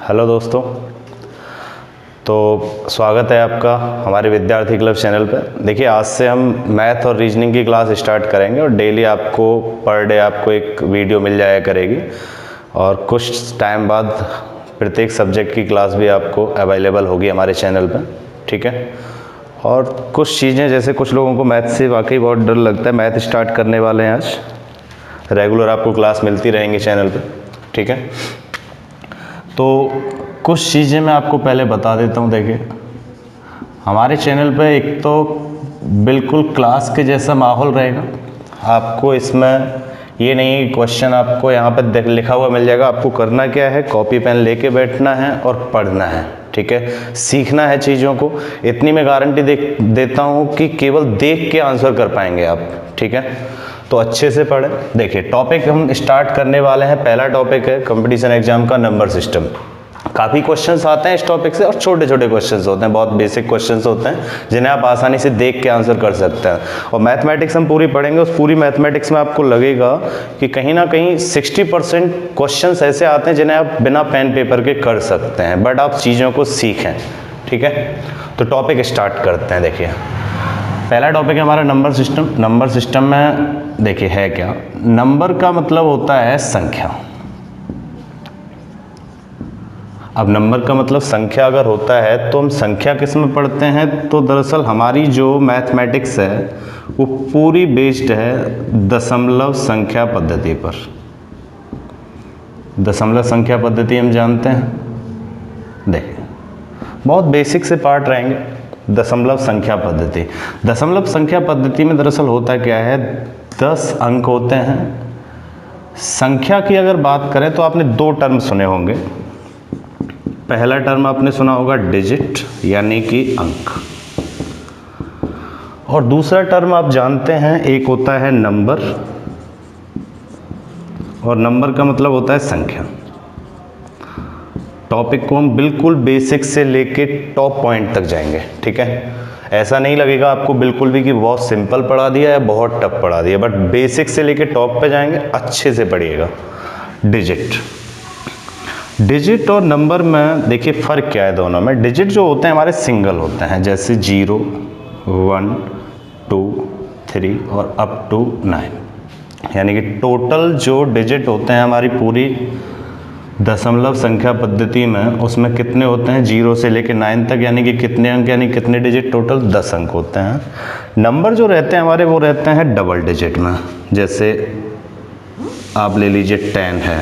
Hello दोस्तों, तो स्वागत है आपका हमारे विद्यार्थी क्लब चैनल पर। देखिए, आज से हम मैथ और रीजनिंग की क्लास स्टार्ट करेंगे और डेली आपको पर डे आपको एक वीडियो मिल जाया करेगी और कुछ टाइम बाद प्रत्येक सब्जेक्ट की क्लास भी आपको अवेलेबल होगी हमारे चैनल पर। ठीक है। और कुछ चीज़ें, जैसे कुछ लोगों को मैथ से वाकई बहुत डर लगता है, मैथ स्टार्ट करने वाले हैं आज। रेगुलर आपको क्लास मिलती रहेंगी चैनल पर। ठीक है। तो कुछ चीज़ें मैं आपको पहले बता देता हूँ। देखिए, हमारे चैनल पे एक तो बिल्कुल क्लास के जैसा माहौल रहेगा। आपको इसमें ये नहीं है कि क्वेश्चन आपको यहाँ पर लिखा हुआ मिल जाएगा। आपको करना क्या है, कॉपी पेन लेके बैठना है और पढ़ना है। ठीक है, सीखना है चीज़ों को। इतनी मैं गारंटी देता हूँ कि केवल देख के आंसर कर पाएंगे आप। ठीक है, तो अच्छे से पढ़ें। देखिए, टॉपिक हम स्टार्ट करने वाले हैं। पहला टॉपिक है कंपटीशन एग्जाम का नंबर सिस्टम। काफ़ी क्वेश्चंस आते हैं इस टॉपिक से और छोटे छोटे क्वेश्चंस होते हैं, बहुत बेसिक क्वेश्चंस होते हैं जिन्हें आप आसानी से देख के आंसर कर सकते हैं। और मैथमेटिक्स हम पूरी पढ़ेंगे। उस पूरी मैथमेटिक्स में आपको लगेगा कि कहीं ना कहीं 60% क्वेश्चंस ऐसे आते हैं जिन्हें आप बिना पेन पेपर के कर सकते हैं, बट आप चीज़ों को सीखें। ठीक है, तो टॉपिक स्टार्ट करते हैं। देखिए, पहला टॉपिक है हमारा नंबर सिस्टम। नंबर सिस्टम में देखिए है क्या, नंबर का मतलब होता है संख्या। अब नंबर का मतलब संख्या अगर होता है तो हम संख्या किस में पढ़ते हैं, तो दरअसल हमारी जो मैथमेटिक्स है वो पूरी बेस्ड है दशमलव संख्या पद्धति पर। दशमलव संख्या पद्धति हम जानते हैं। देखिए, बहुत बेसिक से पार्ट रहेंगे। दशमलव संख्या पद्धति, दशमलव संख्या पद्धति में दरअसल होता क्या है, 10 अंक होते हैं। संख्या की अगर बात करें तो आपने 2 टर्म सुने होंगे। पहला टर्म आपने सुना होगा डिजिट, यानी कि अंक, और दूसरा टर्म आप जानते हैं, एक होता है नंबर, और नंबर का मतलब होता है संख्या। टॉपिक को हम बिल्कुल बेसिक से लेके टॉप पॉइंट तक जाएंगे। ठीक है, ऐसा नहीं लगेगा आपको बिल्कुल भी कि बहुत सिंपल पढ़ा दिया है, बहुत टफ पढ़ा दिया, बट बेसिक से लेके टॉप पे जाएंगे। अच्छे से पढ़िएगा। डिजिट और नंबर में देखिए फ़र्क क्या है दोनों में। डिजिट जो होते हैं हमारे सिंगल होते हैं, जैसे 0, 1, 2, 3 और अप टू 9, यानी कि टोटल जो डिजिट होते हैं हमारी पूरी दशमलव संख्या पद्धति में, उसमें कितने होते हैं, 0 से लेकर 9 तक, यानी कि कितने अंक, यानी कितने डिजिट, टोटल 10 अंक होते हैं। नंबर जो रहते हैं हमारे, वो रहते हैं डबल डिजिट में। जैसे आप ले लीजिए 10 है,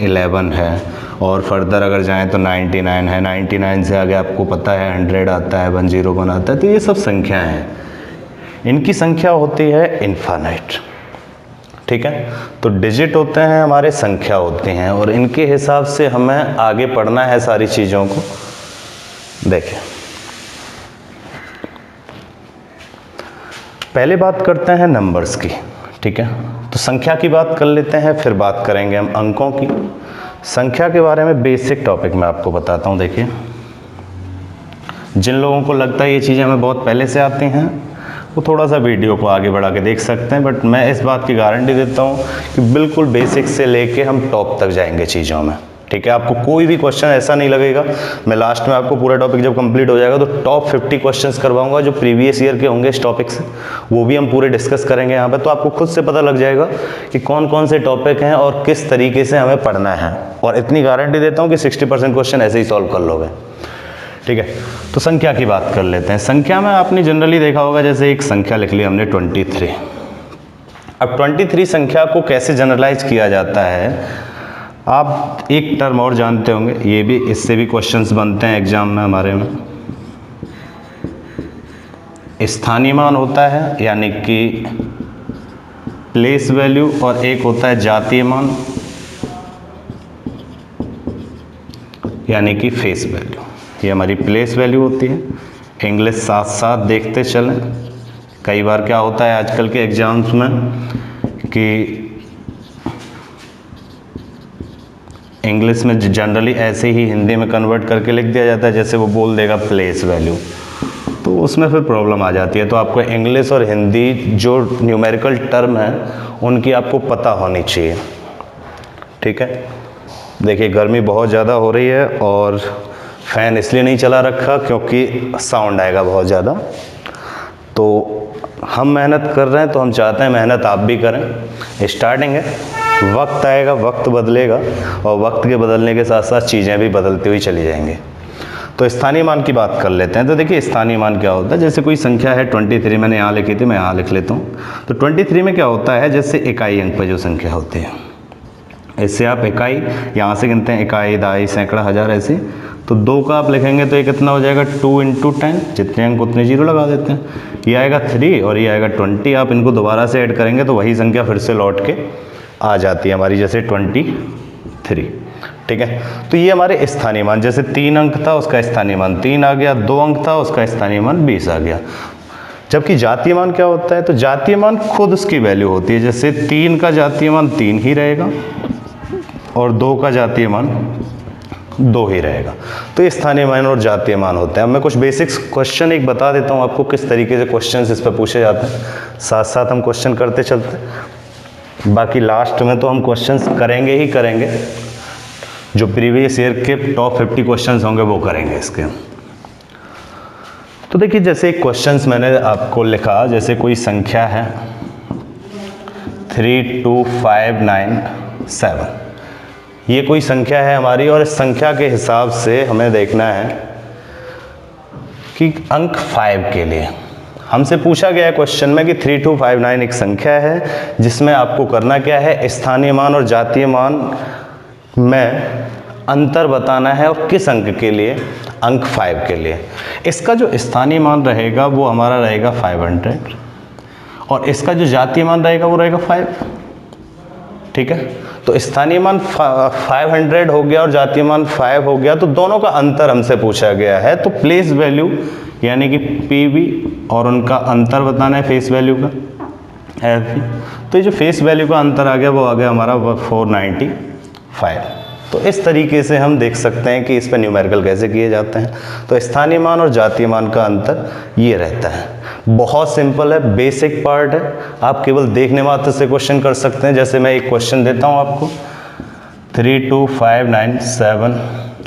11 है, और फर्दर अगर जाएं तो 99 है। 99 से आगे आपको पता है 100 आता है, 101 आता है। तो ये सब संख्याएं हैं, इनकी संख्या होती है इनफाइनाइट। ठीक है, तो डिजिट होते हैं हमारे संख्या होती हैं, और इनके हिसाब से हमें आगे पढ़ना है सारी चीज़ों को। देखिए, पहले बात करते हैं नंबर्स की। ठीक है, तो संख्या की बात कर लेते हैं, फिर बात करेंगे हम अंकों की। संख्या के बारे में बेसिक टॉपिक मैं आपको बताता हूँ। देखिए, जिन लोगों को लगता है ये चीज़ें हमें बहुत पहले से आती हैं, वो थोड़ा सा वीडियो को आगे बढ़ा के देख सकते हैं, बट मैं इस बात की गारंटी देता हूँ कि बिल्कुल बेसिक से लेके हम टॉप तक जाएंगे चीज़ों में। ठीक है, आपको कोई भी क्वेश्चन ऐसा नहीं लगेगा। मैं लास्ट में आपको पूरा टॉपिक जब कंप्लीट हो जाएगा तो टॉप 50 क्वेश्चंस करवाऊंगा जो प्रीवियस ईयर के होंगे इस टॉपिक से, वो भी हम पूरे डिस्कस करेंगे यहाँ पे। तो आपको खुद से पता लग जाएगा कि कौन कौन से टॉपिक हैं और किस तरीके से हमें पढ़ना है, और इतनी गारंटी देता हूँ कि 60% क्वेश्चन ऐसे ही सॉल्व कर लोगे। ठीक है, तो संख्या की बात कर लेते हैं। संख्या में आपने जनरली देखा होगा, जैसे एक संख्या लिख ली हमने 23। अब 23 संख्या को कैसे जनरलाइज किया जाता है, आप एक टर्म और जानते होंगे, ये भी, इससे भी क्वेश्चंस बनते हैं एग्जाम में हमारे में। स्थानीय मान होता है, यानी कि प्लेस वैल्यू, और एक होता है जातीय मान, यानी कि फेस वैल्यू। ये हमारी प्लेस वैल्यू होती है। इंग्लिश साथ साथ देखते चलें। कई बार क्या होता है आजकल के एग्जाम्स में कि इंग्लिश में जनरली ऐसे ही हिंदी में कन्वर्ट करके लिख दिया जाता है, जैसे वो बोल देगा प्लेस वैल्यू, तो उसमें फिर प्रॉब्लम आ जाती है। तो आपको इंग्लिश और हिंदी जो न्यूमेरिकल टर्म है उनकी आपको पता होनी चाहिए। ठीक है, देखिए गर्मी बहुत ज़्यादा हो रही है और फ़ैन इसलिए नहीं चला रखा क्योंकि साउंड आएगा बहुत ज़्यादा। तो हम मेहनत कर रहे हैं तो हम चाहते हैं मेहनत आप भी करें। स्टार्टिंग है, वक्त आएगा, वक्त बदलेगा और वक्त के बदलने के साथ साथ चीज़ें भी बदलती हुई चली जाएंगी। तो स्थानीय मान की बात कर लेते हैं। तो देखिए स्थानीय मान क्या होता है, जैसे कोई संख्या है 23 मैंने यहाँ लिखी थी, मैं यहाँ लिख लेता हूँ। तो 23 में क्या होता है, जैसे इकाई अंक पर जो संख्या होती है, इससे आप इकाई यहाँ से गिनते हैं, इकाई, दहाई, सैकड़ा, हज़ार, ऐसे। तो 2 का आप लिखेंगे तो ये कितना हो जाएगा, 2 × 10, जितने अंक उतने जीरो लगा देते हैं। ये आएगा 3 और ये आएगा 20। आप इनको दोबारा से ऐड करेंगे तो वही संख्या फिर से लौट के आ जाती है हमारी, जैसे 23। ठीक है, तो ये हमारे स्थानीय मान, जैसे 3 अंक था उसका स्थानीय मान 3 आ गया, 2 अंक था उसका स्थानीय मान 20 आ गया। जबकि जातीय मान क्या होता है, तो जातीय मान खुद उसकी वैल्यू होती है। जैसे 3 का जातीय मान 3 ही रहेगा और 2 का जातीय मान 2 ही रहेगा। तो ये स्थानीय मान और जातीय मान होते हैं। अब मैं कुछ बेसिक्स क्वेश्चन एक बता देता हूँ आपको, किस तरीके से क्वेश्चंस इस पर पूछे जाते हैं, साथ साथ हम क्वेश्चन करते चलते हैं। बाकी लास्ट में तो हम क्वेश्चंस करेंगे ही करेंगे, जो प्रीवियस ईयर के टॉप 50 क्वेश्चंस होंगे वो करेंगे इसके। तो देखिए जैसे एक क्वेश्चंस मैंने आपको लिखा, जैसे कोई संख्या है 32597, ये कोई संख्या है हमारी और इस संख्या के हिसाब से हमें देखना है कि अंक 5 के लिए हमसे पूछा गया है क्वेश्चन में कि 3259 एक संख्या है जिसमें आपको करना क्या है, स्थानीय मान और जातीय मान में अंतर बताना है और किस अंक के लिए, अंक 5 के लिए। इसका जो स्थानीय मान रहेगा वो हमारा रहेगा 500 और इसका जो जातीय मान रहेगा वो रहेगा 5। ठीक है, तो स्थानीय मान 500 हो गया और जातीय मान 5 हो गया, तो दोनों का अंतर हमसे पूछा गया है। तो प्लेस वैल्यू यानी कि पीवी और उनका अंतर बताना है फेस वैल्यू का, एफ। तो ये जो फेस वैल्यू का अंतर आ गया वो आ गया हमारा 495। तो इस तरीके से हम देख सकते हैं कि इस पर न्यूमेरिकल कैसे किए जाते हैं। तो स्थानीय मान और जातीय मान का अंतर ये रहता है। बहुत सिंपल है, बेसिक पार्ट है, आप केवल देखने मात्र से क्वेश्चन कर सकते हैं। जैसे मैं एक क्वेश्चन देता हूँ आपको 32597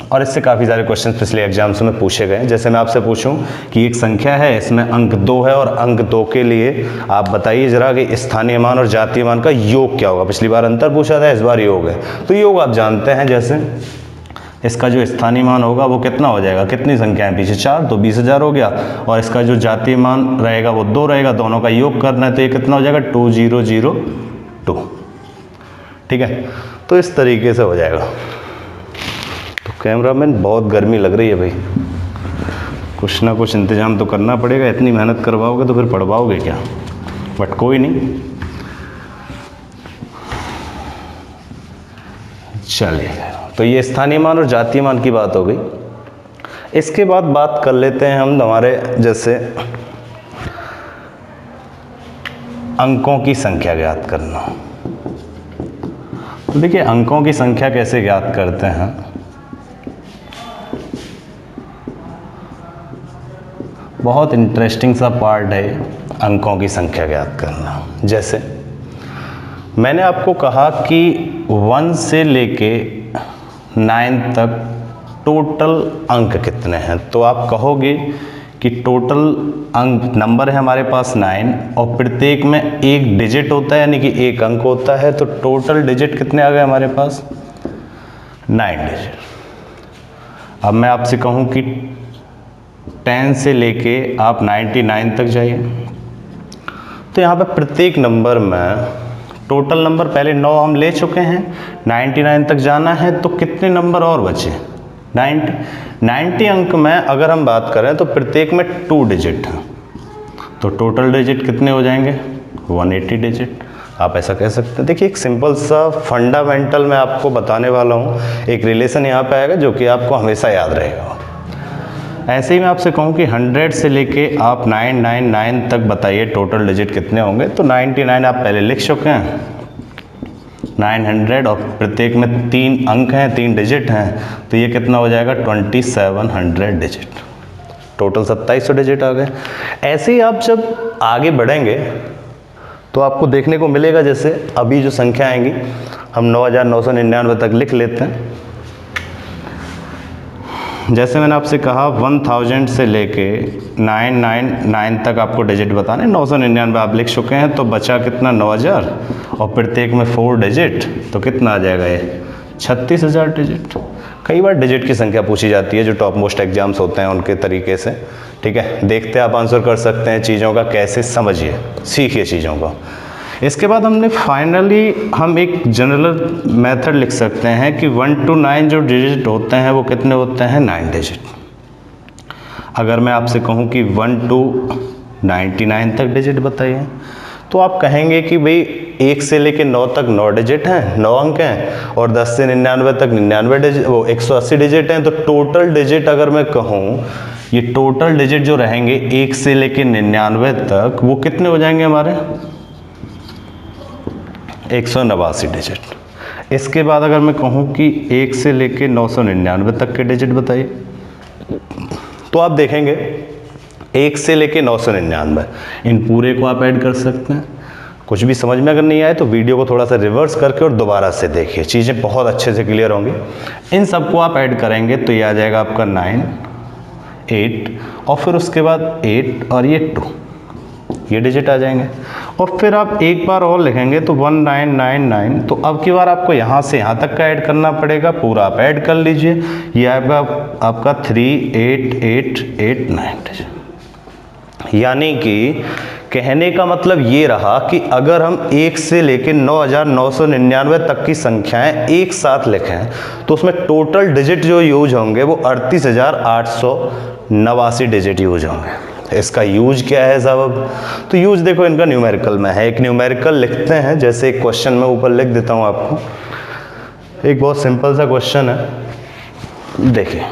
और इससे काफ़ी सारे क्वेश्चन पिछले एग्जाम्स में पूछे गए हैं। जैसे मैं आपसे पूछूं कि एक संख्या है, इसमें अंक 2 है और अंक 2 के लिए आप बताइए जरा कि स्थानीय मान और जातीय मान का योग क्या होगा। पिछली बार अंतर पूछा था, इस बार योग है। तो योग आप जानते हैं, जैसे इसका जो स्थानीय मान होगा वो कितना हो जाएगा, कितनी संख्या है पीछे 4, तो 20,000 हो गया। और इसका जो जातीय मान रहेगा वो 2 रहेगा, दोनों का योग करना है तो ये कितना हो जाएगा 2002। ठीक है, तो इस तरीके से हो जाएगा। तो कैमरामैन बहुत गर्मी लग रही है भाई, कुछ ना कुछ इंतजाम तो करना पड़ेगा। इतनी मेहनत करवाओगे तो फिर पढ़वाओगे क्या, बट कोई नहीं, चलिए। तो ये स्थानीय मान और जातीय मान की बात हो गई। इसके बाद बात कर लेते हैं हम हमारे जैसे अंकों की संख्या ज्ञात करना। तो देखिए अंकों की संख्या कैसे ज्ञात करते हैं। बहुत इंटरेस्टिंग सा पार्ट है अंकों की संख्या ज्ञात करना। जैसे मैंने आपको कहा कि 1 से लेके 9 तक टोटल अंक कितने हैं, तो आप कहोगे कि टोटल अंक नंबर है हमारे पास 9 और प्रत्येक में एक डिजिट होता है यानी कि एक अंक होता है। तो टोटल डिजिट कितने आ गए हमारे पास, 9 डिजिट। अब मैं आपसे कहूँ कि 10 से लेके आप 99 तक जाइए, तो यहाँ पे प्रत्येक नंबर में टोटल नंबर पहले 9 हम ले चुके हैं, 99 तक जाना है तो कितने नंबर और बचे, 90 अंक में अगर हम बात करें तो प्रत्येक में 2 डिजिट हैं, तो टोटल डिजिट कितने हो जाएंगे 180 डिजिट। आप ऐसा कह सकते हैं। देखिए एक सिंपल सा फंडामेंटल मैं आपको बताने वाला हूँ, एक रिलेशन यहाँ पे आएगा जो कि आपको हमेशा याद रहेगा। ऐसे ही मैं आपसे कहूँ कि 100 से लेके आप 999 तक बताइए टोटल डिजिट कितने होंगे, तो 99 आप पहले लिख चुके हैं, 900 और प्रत्येक में 3 अंक हैं, 3 डिजिट हैं, तो ये कितना हो जाएगा 2700 डिजिट। टोटल 2700 डिजिट आ गए। ऐसे ही आप जब आगे बढ़ेंगे तो आपको देखने को मिलेगा, जैसे अभी जो संख्या आएंगी हम 9999 तक लिख लेते हैं। जैसे मैंने आपसे कहा 1000 से लेके 999 तक आपको डिजिट बताने, 999 आप लिख चुके हैं, तो बचा कितना 9000 और प्रत्येक में 4 डिजिट, तो कितना आ जाएगा ये 36,000 डिजिट। कई बार डिजिट की संख्या पूछी जाती है जो टॉप मोस्ट एग्जाम्स होते हैं उनके तरीके से, ठीक है। देखते आप आंसर कर सकते हैं चीज़ों का, कैसे समझिए, सीखिए चीज़ों को। इसके बाद हमने फाइनली हम एक जनरल मेथड लिख सकते हैं कि 1 to 9 जो डिजिट होते हैं वो कितने होते हैं 9 डिजिट। अगर मैं आपसे कहूँ कि 1 to 99 तक डिजिट बताइए, तो आप कहेंगे कि भाई 1 से लेके 9 तक 9 डिजिट हैं, 9 अंक हैं, और 10 से 99 तक 99 डिजिट, वो 180 डिजिट हैं। तो टोटल डिजिट अगर मैं कहूँ, ये टोटल डिजिट जो रहेंगे 1 से लेके 99 तक, वो कितने हो जाएंगे हमारे 189 डिजिट। इसके बाद अगर मैं कहूँ कि 1 से लेके 999 तक के डिजिट बताइए, तो आप देखेंगे 1 से लेके 999, इन पूरे को आप ऐड कर सकते हैं। कुछ भी समझ में अगर नहीं आए तो वीडियो को थोड़ा सा रिवर्स करके और दोबारा से देखिए, चीज़ें बहुत अच्छे से क्लियर होंगी। इन सबको आप ऐड करेंगे तो ये आ जाएगा आपका 9, 8 और फिर उसके बाद 8 और ये 2, ये डिजिट आ जाएंगे। और फिर आप एक बार और लिखेंगे तो 1999, तो अब की बार आपको यहाँ से यहाँ तक का ऐड करना पड़ेगा, पूरा आप ऐड कर लीजिए, ये आपका 38889 डिजिट। यानी कि कहने का मतलब ये रहा कि अगर हम 1 से लेकर 9999 तक की संख्याएं एक साथ लिखें तो उसमें टोटल डिजिट जो यूज होंगे वो 38,889 डिजिट यूज होंगे। इसका यूज क्या है साहब? तो यूज देखो इनका न्यूमेरिकल में है। एक न्यूमेरिकल लिखते हैं, जैसे एक क्वेश्चन में ऊपर लिख देता हूं आपको, एक बहुत सिंपल सा क्वेश्चन है, देखिए।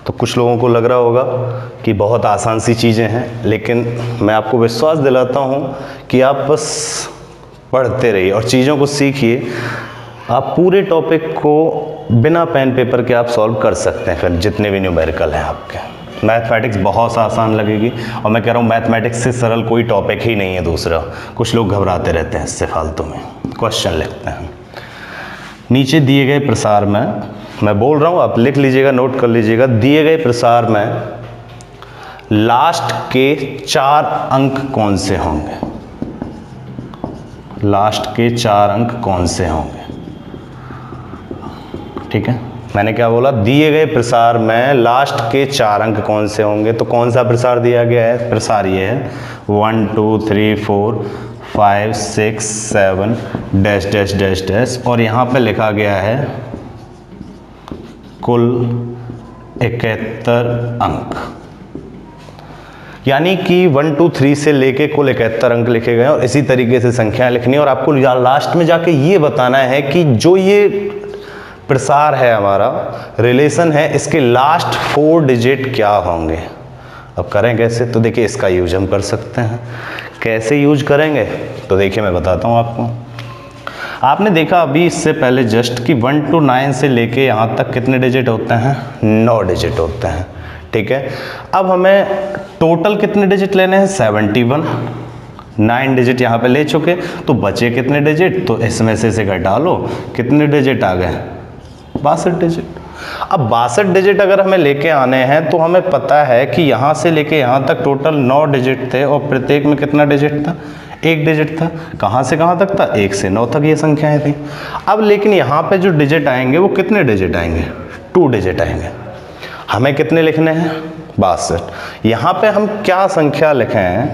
तो कुछ लोगों को लग रहा होगा कि बहुत आसान सी चीज़ें हैं, लेकिन मैं आपको विश्वास दिलाता हूं कि आप बस पढ़ते रहिए और चीज़ों को सीखिए। आप पूरे टॉपिक को बिना पेन पेपर के आप सॉल्व कर सकते हैं, फिर जितने भी न्यूमेरिकल हैं आपके। मैथमेटिक्स बहुत आसान लगेगी, और मैं कह रहा हूँ मैथमेटिक्स से सरल कोई टॉपिक ही नहीं है दूसरा। कुछ लोग घबराते रहते हैं इससे फालतू में। क्वेश्चन लिखते हैं, नीचे दिए गए प्रसार में, मैं बोल रहा हूँ आप लिख लीजिएगा, नोट कर लीजिएगा। दिए गए प्रसार में लास्ट के 4 अंक कौन से होंगे? लास्ट के 4 अंक कौन से होंगे? ठीक है, मैंने क्या बोला? दिए गए प्रसार में लास्ट के 4 अंक कौन से होंगे। तो कौन सा प्रसार दिया गया है? प्रसार ये है 1 2 3 4 5 6 7 डैश डैश डैश डैश, और यहाँ पे लिखा गया है कुल 71 अंक। यानी कि 1 2 3 से लेके कुल 71 अंक लिखे गए, और इसी तरीके से संख्याएं लिखनी है, और आपको लास्ट में जाके ये बताना है कि जो ये प्रसार है हमारा, रिलेशन है, इसके लास्ट 4 डिजिट क्या होंगे। अब करें कैसे? तो देखिए इसका यूज हम कर सकते हैं। कैसे यूज करेंगे? तो देखिए मैं बताता हूँ आपको। आपने देखा अभी इससे पहले जस्ट कि 1 to 9 से लेके यहाँ तक कितने डिजिट होते हैं? 9 डिजिट होते हैं, ठीक है। अब हमें टोटल कितने डिजिट लेने हैं? 71। 9 डिजिट यहाँ पे ले चुके, तो बचे कितने डिजिट? तो इसमें से घटा लो, कितने डिजिट आ गए? 62 डिजिट। अब 62 डिजिट अगर हमें लेके आने हैं तो हमें पता है कि यहाँ से लेके यहाँ तक टोटल 9 डिजिट थे, और प्रत्येक में कितना डिजिट था? 1 डिजिट था। कहाँ से कहाँ तक था? 1 से 9 तक ये संख्याएं थी। अब लेकिन यहाँ पे जो डिजिट आएंगे वो कितने डिजिट आएंगे? 2 डिजिट आएंगे। हमें कितने लिखने हैं? 62। यहाँ पे हम क्या संख्या लिखें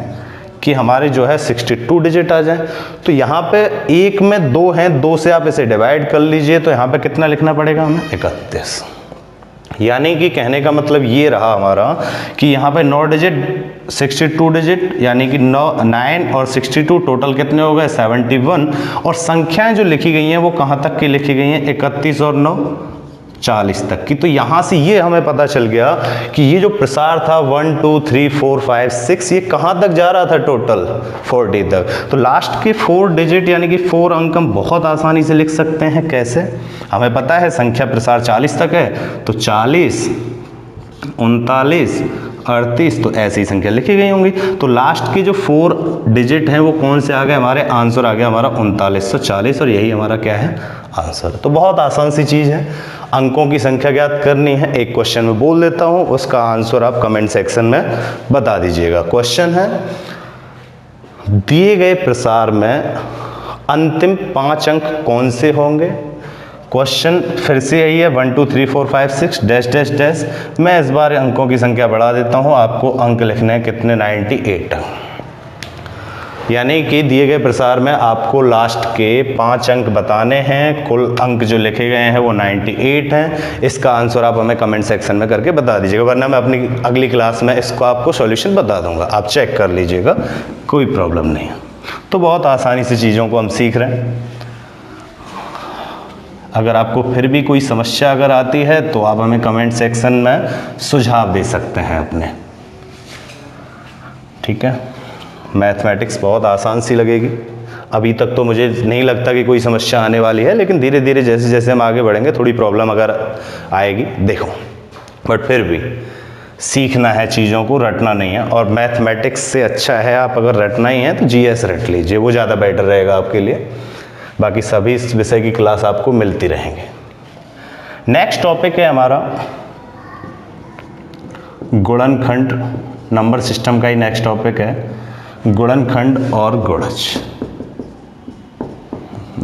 कि हमारे जो है 62 डिजिट आ जाए? तो यहाँ पे 1 में 2 हैं, 2 से आप इसे डिवाइड कर लीजिए, तो यहाँ पे कितना लिखना पड़ेगा हमें? 31। यानी कि कहने का मतलब ये रहा हमारा कि यहाँ पे 9 डिजिट 62 डिजिट, यानी कि 9 और 62 टोटल कितने हो गए? 71। और संख्याएं जो लिखी गई हैं वो कहाँ तक की लिखी गई हैं? 31 और 9 40 तक की। तो यहाँ से ये हमें पता चल गया कि ये जो प्रसार था 1 2 3 4 5 6, ये कहाँ तक जा रहा था? टोटल 40 तक। तो लास्ट के 4 डिजिट यानी कि 4 अंक हम बहुत आसानी से लिख सकते हैं। कैसे? हमें पता है संख्या प्रसार 40 तक है, तो 40 39, 38, तो ऐसी संख्या लिखी गई होंगी। तो लास्ट के जो 4 डिजिट हैं वो कौन से आ गए हमारे, आंसर आ गया हमारा 3940, और यही हमारा क्या है, आंसर। तो बहुत आसान सी चीज़ है, अंकों की संख्या ज्ञात करनी है। एक क्वेश्चन में बोल देता हूँ, उसका आंसर आप कमेंट सेक्शन में बता दीजिएगा। क्वेश्चन है, दिए गए प्रसार में अंतिम 5 अंक कौन से होंगे। क्वेश्चन फिर से यही है, 1 2 3 4 5 6 डैश डैश डैश। मैं इस बार अंकों की संख्या बढ़ा देता हूं, आपको अंक लिखने हैं कितने, 98। यानी कि दिए गए प्रसार में आपको लास्ट के 5 अंक बताने हैं। कुल अंक जो लिखे गए हैं वो 98 हैं। इसका आंसर आप हमें कमेंट सेक्शन में करके बता दीजिएगा, वरना मैं अपनी अगली क्लास में इसको आपको सॉल्यूशन बता दूंगा, आप चेक कर लीजिएगा, कोई प्रॉब्लम नहीं है। तो बहुत आसानी से चीज़ों को हम सीख रहे हैं। अगर आपको फिर भी कोई समस्या अगर आती है तो आप हमें कमेंट सेक्शन में सुझाव दे सकते हैं अपने, ठीक है। मैथमेटिक्स बहुत आसान सी लगेगी, अभी तक तो मुझे नहीं लगता कि कोई समस्या आने वाली है, लेकिन धीरे धीरे जैसे जैसे हम आगे बढ़ेंगे थोड़ी प्रॉब्लम अगर आएगी, देखो, बट फिर भी सीखना है, चीज़ों को रटना नहीं है। और मैथमेटिक्स से अच्छा है, आप अगर रटना ही है तो जीएस रट लीजिए, वो ज़्यादा बेटर रहेगा आपके लिए। बाकी सभी इस विषय की क्लास आपको मिलती रहेंगे। नेक्स्ट टॉपिक है हमारा गुणनखंड, नंबर सिस्टम का ही नेक्स्ट टॉपिक है, गुणनखंड और गुणज।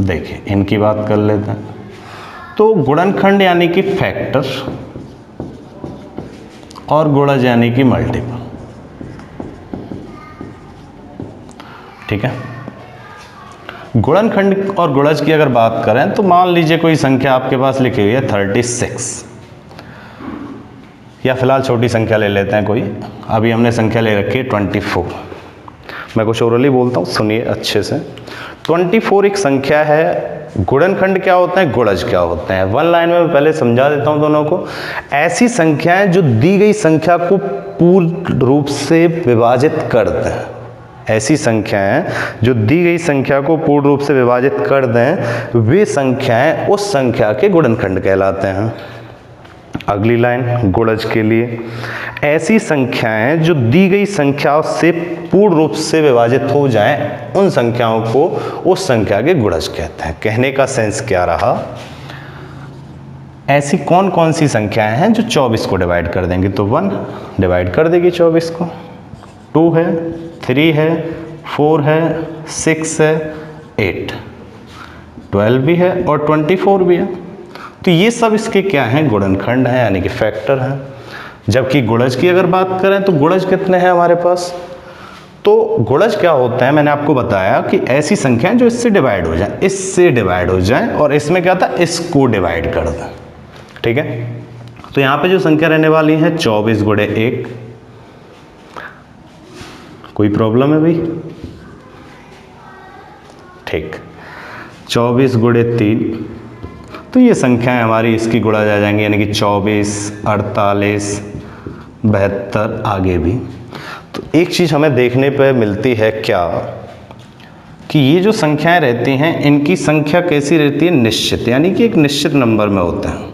देखिए इनकी बात कर लेते हैं। तो गुणनखंड यानी कि फैक्टर और गुणज यानी कि मल्टीपल, ठीक है। गुणनखंड और गुणज की अगर बात करें तो मान लीजिए कोई संख्या आपके पास लिखी हुई है 36, या फिलहाल छोटी संख्या ले लेते हैं कोई, अभी हमने संख्या ले रखी है 24। मैं कुछ ओरली बोलता हूँ, सुनिए अच्छे से। 24 एक संख्या है। गुणनखंड क्या होता है, गुणज क्या होते हैं, वन लाइन में मैं पहले समझा देता हूँ दोनों को। ऐसी संख्याएं जो दी गई संख्या को पूर्ण रूप से विभाजित कर दें, ऐसी संख्याएं जो दी गई संख्या को पूर्ण रूप से विभाजित कर दें, वे संख्याएं उस संख्या के गुणनखंड कहलाते हैं। अगली लाइन गुणज के लिए, ऐसी संख्याएं जो दी गई संख्याओं से पूर्ण रूप से विभाजित हो जाएं, उन संख्याओं को उस संख्या के गुणज कहते हैं। कहने का सेंस क्या रहा, ऐसी कौन कौन सी संख्याएं हैं जो 24 को डिवाइड कर देंगे, तो 1 डिवाइड कर देगी 24 को, 2 है, 3 है, 4 है, 6 है, 8, 12 भी है और 24 भी है। तो ये सब इसके क्या हैं, गुणनखंड हैं, यानी कि फैक्टर हैं। जबकि गुणज की अगर बात करें तो गुणज कितने हैं हमारे पास, तो गुणज क्या होते हैं, मैंने आपको बताया कि ऐसी संख्याएं जो इससे डिवाइड हो जाएं, इससे डिवाइड हो जाएं, और इसमें क्या था, इसको डिवाइड कर दें, ठीक है। तो यहाँ पे जो संख्या रहने वाली है 24 गुणे 1, कोई प्रॉब्लम है भाई, ठीक। 24 गुणे 3, तो ये संख्याएं हमारी इसकी गुणा जा जाएंगी, यानी कि 24, 48, 72, आगे भी। तो एक चीज़ हमें देखने पे मिलती है क्या, कि ये जो संख्याएं रहती हैं इनकी संख्या कैसी रहती है, निश्चित, यानी कि एक निश्चित नंबर में होते हैं।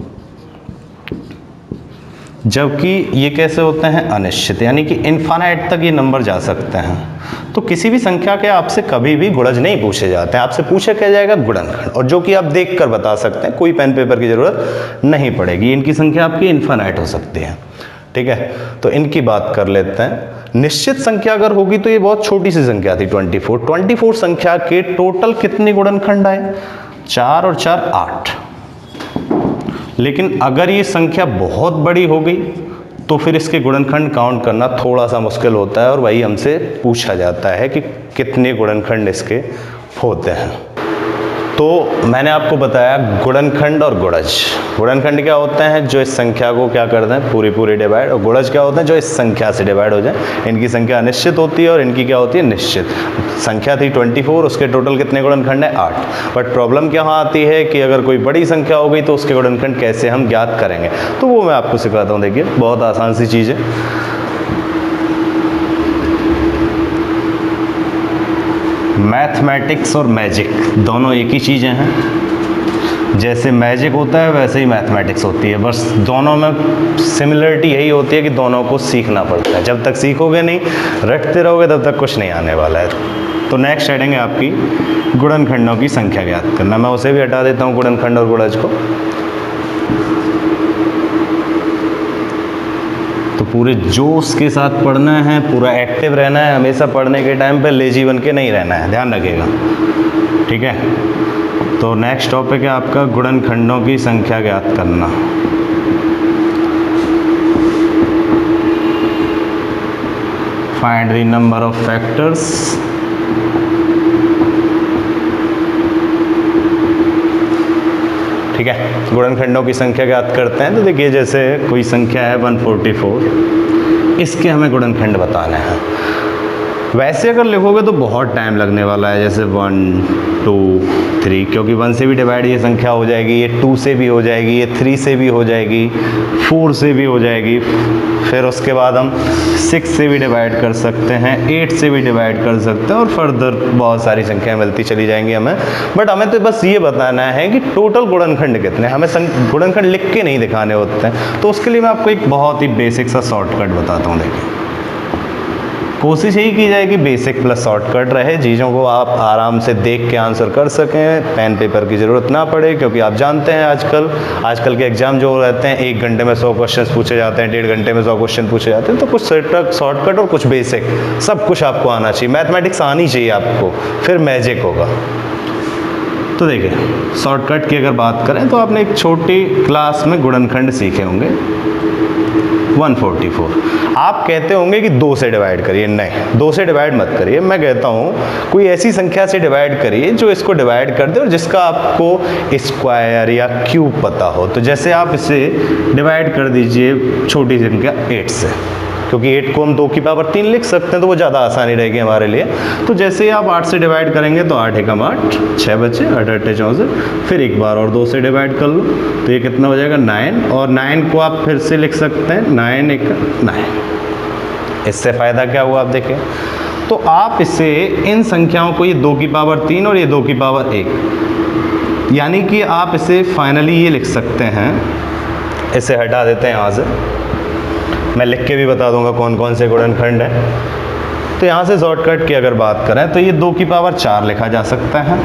जबकि ये कैसे होते हैं, अनिश्चित, यानी कि इनफाइनाइट तक ये नंबर जा सकते हैं। तो किसी भी संख्या के आपसे कभी भी गुणज नहीं पूछे जाते हैं, आपसे पूछा क्या जाएगा, गुणनखंड, और जो कि आप देख कर बता सकते हैं, कोई पेन पेपर की जरूरत नहीं पड़ेगी। इनकी संख्या आपकी इनफाइनाइट हो सकती है, ठीक है। तो इनकी बात कर लेते हैं। निश्चित संख्या अगर होगी तो ये बहुत छोटी सी संख्या थी 24 संख्या के टोटल कितने गुणनखंड आए, 4 और 4 8। लेकिन अगर ये संख्या बहुत बड़ी हो गई तो फिर इसके गुणनखंड काउंट करना थोड़ा सा मुश्किल होता है, और वही हमसे पूछा जाता है कि कितने गुणनखंड इसके होते हैं। तो मैंने आपको बताया गुणनखंड और गुणज। गुणनखंड क्या होते हैं, जो इस संख्या को क्या कर दें, पूरी डिवाइड, और गुणज क्या होते हैं, जो इस संख्या से डिवाइड हो जाए। इनकी संख्या अनिश्चित होती है और इनकी क्या होती है, निश्चित। संख्या थी 24, उसके टोटल कितने गुणनखंड है, 8। बट प्रॉब्लम क्या आती है कि अगर कोई बड़ी संख्या हो गई तो उसके गुणनखंड कैसे हम ज्ञात करेंगे, तो वो मैं आपको सिखाता हूँ। देखिए बहुत आसान सी चीज़ है। मैथमेटिक्स और मैजिक दोनों एक ही चीज़ें हैं। जैसे मैजिक होता है वैसे ही मैथमेटिक्स होती है, बस दोनों में सिमिलरिटी यही होती है कि दोनों को सीखना पड़ता है। जब तक सीखोगे नहीं, रटते रहोगे, तब तक कुछ नहीं आने वाला है। तो नेक्स्ट हेडिंग है आपकी गुणनखंडों की संख्या ज्ञात करना। मैं उसे भी हटा देता हूँ, गुणनखंड और गुणज को। तो पूरे जोश के साथ पढ़ना है, पूरा एक्टिव रहना है, हमेशा पढ़ने के टाइम पे लेजी बन के नहीं रहना है, ध्यान रखिएगा, ठीक है। तो नेक्स्ट टॉपिक है आपका गुणनखंडों की संख्या ज्ञात करना। Find the number of factors ठीक है। गुणनखंडों की संख्या ज्ञात करते हैं। तो देखिए जैसे कोई संख्या है 144, इसके हमें गुणनखंड बताना है। वैसे अगर लिखोगे तो बहुत टाइम लगने वाला है, जैसे 1 2 3, क्योंकि 1 से भी डिवाइड ये संख्या हो जाएगी, ये 2 से भी हो जाएगी, ये 3 से भी हो जाएगी, 4 से भी हो जाएगी, फिर उसके बाद हम 6 से भी डिवाइड कर सकते हैं, 8 से भी डिवाइड कर सकते हैं, और फर्दर बहुत सारी संख्याएं मिलती चली जाएंगी हमें। बट हमें तो बस ये बताना है कि टोटल गुणनखंड कितने, हमें गुणनखंड लिख के नहीं दिखाने होते हैं। तो उसके लिए मैं आपको एक बहुत ही बेसिक सा शॉर्टकट बताता हूँ। देखिए कोशिश यही की जाए कि बेसिक प्लस शॉर्टकट रहे, चीज़ों को आप आराम से देख के आंसर कर सकें, पेन पेपर की ज़रूरत ना पड़े, क्योंकि आप जानते हैं आजकल के एग्जाम जो रहते हैं 1 घंटे में 100 क्वेश्चन पूछे जाते हैं, 1.5 घंटे में 100 क्वेश्चन पूछे जाते हैं। तो कुछ शॉर्टकट और कुछ बेसिक, सब कुछ आपको आना चाहिए। मैथमेटिक्स आनी चाहिए आपको, फिर मैजिक होगा। तो देखिए शॉर्टकट की अगर बात करें तो आपने एक छोटी क्लास में गुणनखंड सीखे होंगे 144। आप कहते होंगे कि 2 से डिवाइड करिए, नहीं 2 से डिवाइड मत करिए। मैं कहता हूँ कोई ऐसी संख्या से डिवाइड करिए जो इसको डिवाइड कर दे और जिसका आपको स्क्वायर या क्यूब पता हो। तो जैसे आप इसे डिवाइड कर दीजिए छोटी संख्या 8 से, क्योंकि 8 को हम 2 की पावर 3 लिख सकते हैं, तो वो ज़्यादा आसानी रहेगी हमारे लिए। तो जैसे ही आप 8 से डिवाइड करेंगे तो 8 एकम 8, 6 बचे, 8 8 64, फिर एक बार और 2 से डिवाइड कर लो तो ये कितना हो जाएगा 9, और 9 को आप फिर से लिख सकते हैं 9 एक 9। इससे फ़ायदा क्या हुआ आप देखें, तो आप इसे इन संख्याओं को, ये 2 की पावर 3 और ये 2 की पावर 1, यानी कि आप इसे फाइनली ये लिख सकते हैं। इसे हटा देते हैं यहाँ से, मैं लिख के भी बता दूंगा कौन कौन से गुणनखंड है। तो यहाँ से शॉर्टकट की अगर बात करें तो ये 2 की पावर 4 लिखा जा सकता है,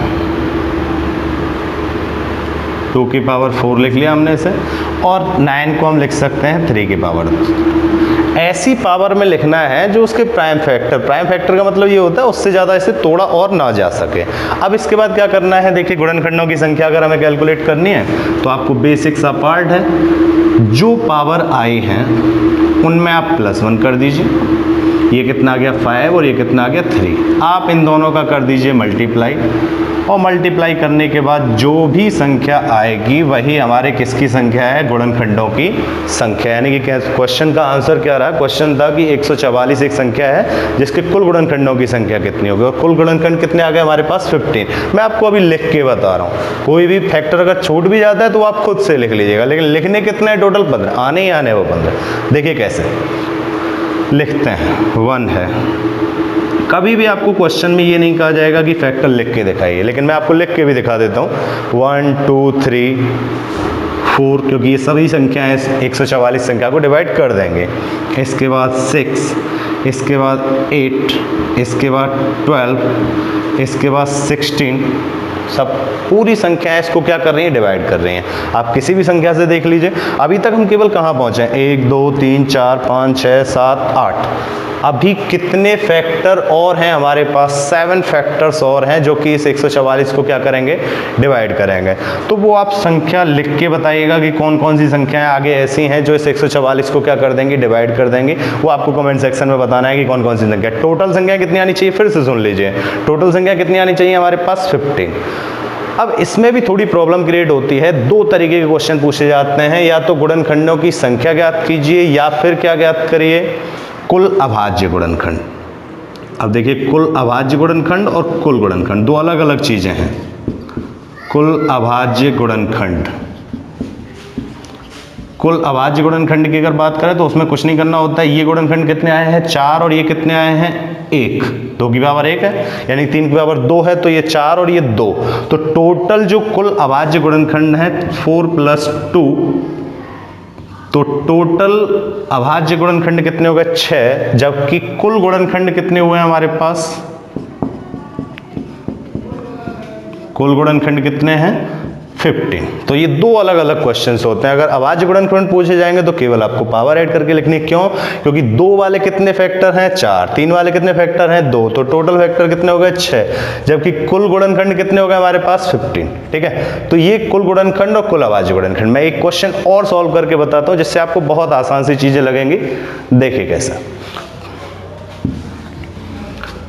2 की पावर 4 लिख लिया हमने इसे, और 9 को हम लिख सकते हैं 3 की पावर 2। ऐसी पावर में लिखना है जो उसके प्राइम फैक्टर का मतलब ये होता है उससे ज़्यादा इसे तोड़ा और ना जा सके। अब इसके बाद क्या करना है, देखिए गुणनखंडों की संख्या अगर हमें कैलकुलेट करनी है तो आपको बेसिक सा पार्ट है, जो पावर आई हैं उनमें आप +1 कर दीजिए। ये कितना आ गया 5 और ये कितना आ गया 3। आप इन दोनों का कर दीजिए मल्टीप्लाई, और मल्टीप्लाई करने के बाद जो भी संख्या आएगी वही हमारे किसकी संख्या है, गुणनखंडों की संख्या। यानी कि क्वेश्चन का आंसर क्या रहा, क्वेश्चन था कि 144 एक संख्या है जिसके कुल गुणनखंडों की संख्या कितनी होगी, और कुल गुणनखंड कितने आ गए हमारे पास 15। मैं आपको अभी लिख के बता रहा हूँ, कोई भी फैक्टर अगर छूट भी जाता है तो आप खुद से लिख लीजिएगा, लेकिन लिखने कितने टोटल 15, आने ही आने वो 15। देखिए कैसे लिखते हैं, 1 है। कभी भी आपको क्वेश्चन में ये नहीं कहा जाएगा कि फैक्टर लिख के दिखाइए, लेकिन मैं आपको लिख के भी दिखा देता हूँ। 1 2 3 4, क्योंकि ये सभी संख्याएं 144 संख्या को डिवाइड कर देंगे। इसके बाद 6, इसके बाद 8, इसके बाद 12, इसके बाद 16, सब पूरी संख्याएं इसको क्या कर रही हैं, डिवाइड कर रही हैं। आप किसी भी संख्या से देख लीजिए। अभी तक हम केवल कहाँ पहुँचे हैं, 1 2 3 4 5 6 7 8। अभी कितने फैक्टर और हैं हमारे पास, 7 फैक्टर्स और हैं जो कि इस 144 को क्या करेंगे, डिवाइड करेंगे। तो वो आप संख्या लिख के बताइएगा कि कौन कौन सी संख्याएं आगे ऐसी हैं जो इस 144 को क्या कर देंगी, डिवाइड कर देंगी। वो आपको कमेंट सेक्शन में बताना है कि कौन कौन सी संख्या। टोटल संख्या कितनी आनी चाहिए, फिर से सुन लीजिए, टोटल संख्या कितनी आनी चाहिए हमारे पास 15। अब इसमें भी थोड़ी प्रॉब्लम क्रिएट होती है। 2 तरीके के क्वेश्चन पूछे जाते हैं, या तो गुणनखंडों की संख्या ज्ञात कीजिए या फिर क्या ज्ञात करिए, कुल अभाज्य गुणनखंड। अब देखिए कुल अभाज्य गुणनखंड और कुल गुणनखंड 2 अलग अलग चीजें हैं। कुल अभाज्य गुणनखंड, कुल अभाज्य गुणनखंड की अगर बात करें तो उसमें कुछ नहीं करना होता है। ये गुणनखंड कितने आए हैं 4 और ये कितने आए हैं 1, 2 की पावर 1 है, यानी 3 की पावर 2 है, तो ये 4 और ये 2, तो टोटल जो कुल अभाज्य गुणनखंड है 4 + 2, तो टोटल अभाज्य गुणनखंड कितने हो गए 6, जबकि कुल गुणनखंड कितने हुए हैं हमारे पास, कुल गुणनखंड कितने हैं 15। तो ये दो अलग अलग क्वेश्चंस होते हैं। अगर अभाज्य गुणनखंड पूछे जाएंगे तो केवल आपको पावर ऐड करके लिखनी है। क्यों? क्योंकि 2 वाले कितने फैक्टर हैं 4, 3 वाले कितने फैक्टर हैं 2, तो टोटल फैक्टर कितने हो गए 6, जबकि कुल गुणनखंड कितने हो गए हमारे पास 15। ठीक है, तो ये कुल गुणनखंड और कुल अभाज्य गुणनखंड। मैं एक क्वेश्चन और सॉल्व करके बताता हूं जिससे आपको बहुत आसान सी चीजें लगेंगी। देखिए कैसा,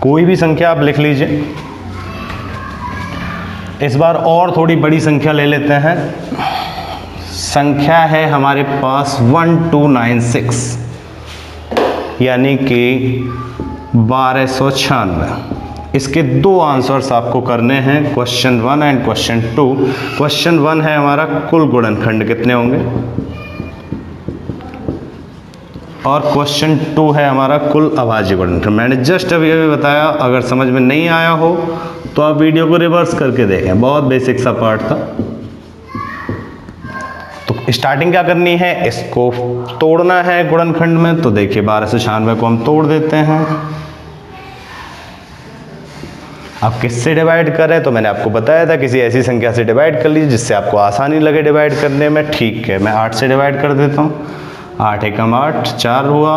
कोई भी संख्या आप लिख लीजिए। इस बार और थोड़ी बड़ी संख्या ले लेते हैं। संख्या है हमारे पास 1296, यानी कि 1296। इसके 2 आंसर्स आपको करने हैं, क्वेश्चन 1 एंड क्वेश्चन 2। क्वेश्चन 1 है हमारा कुल गुणनखंड कितने होंगे, और क्वेश्चन 2 है हमारा कुल अभाज्य गुणनखंड। मैंने जस्ट अभी बताया, अगर समझ में नहीं आया हो तो आप वीडियो को रिवर्स करके देखें, बहुत बेसिक सा पार्ट था। तो स्टार्टिंग क्या करनी है, इसको तोड़ना है गुणनखंड में। तो देखिए 1296 को हम तोड़ देते हैं। अब किससे डिवाइड करें, तो मैंने आपको बताया था किसी ऐसी संख्या से डिवाइड कर लीजिए जिससे आपको आसानी लगे डिवाइड करने में। ठीक है, मैं 8 से डिवाइड कर देता हूँ। 8 एकम 8, 4 हुआ,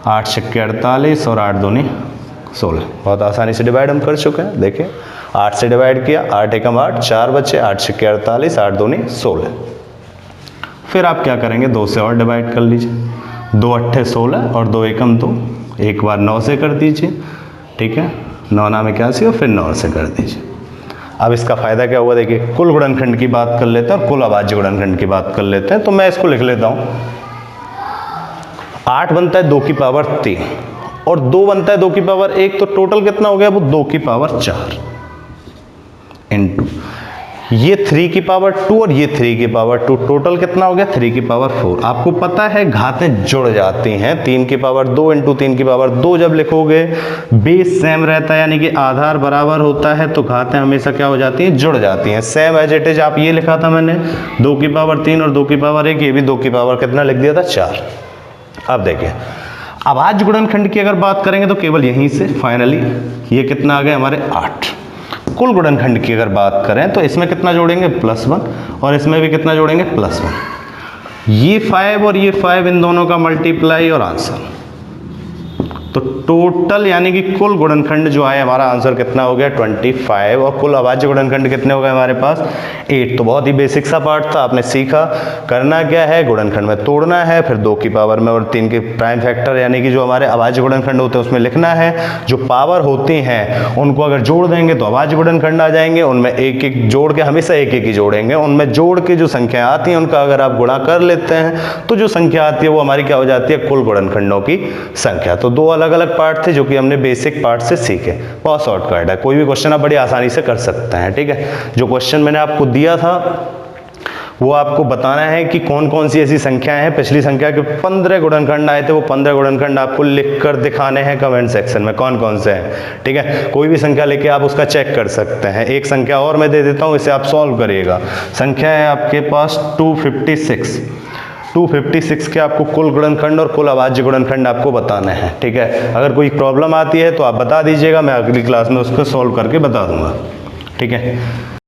8 छक्के 48 और 8 दूनी 16। बहुत आसानी से डिवाइड हम कर चुके हैं। देखिए 8 से डिवाइड किया, 8 एकम 8, 4 बचे, 8 छक्के 48, 8 दूनी 16। फिर आप क्या करेंगे, 2 से और डिवाइड कर लीजिए। 2 अट्ठे 16 और 2 एकम 2, एक बार 9 से कर दीजिए। ठीक है, 9 नाम 81 और फिर 9 से कर दीजिए। अब इसका फायदा क्या हुआ, देखिए कुल गुणनखंड की बात कर लेते हैं और कुल अभाज्य गुणनखंड की बात कर लेते हैं। तो मैं इसको लिख लेता हूँ। 8 बनता है 2 की पावर 3 और 2 बनता है 2 की पावर 1, तो टोटल कितना हो गया वो 2 की पावर 4 इनटू ये 3 की पावर 2 और ये 3 की पावर 2, टोटल कितना हो गया 3 की पावर 4। आपको पता है घातें जुड़ जाती हैं। 3 की पावर 2 इंटू 3 की पावर 2 जब लिखोगे बेस सेम रहता है, यानी कि आधार बराबर होता है, तो घातें हमेशा क्या हो जाती हैं, जुड़ जाती हैं। सेम एज इट इज आप ये लिखा था मैंने 2 की पावर 3 और 2 की पावर 1, ये भी 2 की पावर कितना लिख दिया था 4। अब देखिए अभाज्य गुणनखंड की अगर बात करेंगे तो केवल यहीं से फाइनली ये कितना आ गए हमारे 8। कुल गुणनखंड की अगर बात करें तो इसमें कितना जोड़ेंगे +1 और इसमें भी कितना जोड़ेंगे +1। ये 5 और ये 5, इन दोनों का मल्टीप्लाई और आंसर, तो टोटल यानी कि कुल गुणनखंड जो आया हमारा आंसर कितना हो गया 25, और कुल अभाज्य गुणनखंड कितने हो गए हमारे पास 8। तो बहुत ही बेसिक सा पार्ट था, आपने सीखा। करना क्या है, गुणनखंड में तोड़ना है, फिर 2 की पावर में और 3 के प्राइम फैक्टर यानी कि जो हमारे अभाज्य गुणनखंड होते हैं उसमें लिखना है। जो पावर होती हैं उनको अगर जोड़ देंगे तो अभाज्य गुणनखंड आ जाएंगे। उनमें एक एक जोड़ के, हमेशा एक एक ही जोड़ेंगे। उनमें जोड़ के जो संख्या आती हैं उनका अगर आप गुणा कर लेते हैं तो जो संख्या आती है वो हमारी क्या हो जाती है, कुल गुणनखंडों की संख्या। तो 2 अलग अलग पार्ट थे जो कि हमने बेसिक पार्ट से सीखे। बहुत शॉर्टकट है, कोई भी क्वेश्चन आप बड़ी आसानी से कर सकते हैं। ठीक है, जो क्वेश्चन मैंने आपको दिया था वो आपको बताना है कि कौन कौन सी ऐसी संख्याएं हैं। पिछली संख्या के 15 गुणनखंड आए थे, वो 15 गुणनखंड आपको लिख कर दिखाने हैं कमेंट सेक्शन में कौन कौन से हैं। ठीक है, कोई भी संख्या लेके आप उसका चेक कर सकते हैं। एक संख्या और मैं दे देता हूं, इसे आप सॉल्व करिएगा। संख्या है आपके पास 256। 256 के आपको कुल गुणनखंड और कुल अभाज्य गुणनखंड आपको बताना है। ठीक है, अगर कोई प्रॉब्लम आती है तो आप बता दीजिएगा, मैं अगली क्लास में उसको सॉल्व करके बता दूंगा। ठीक है।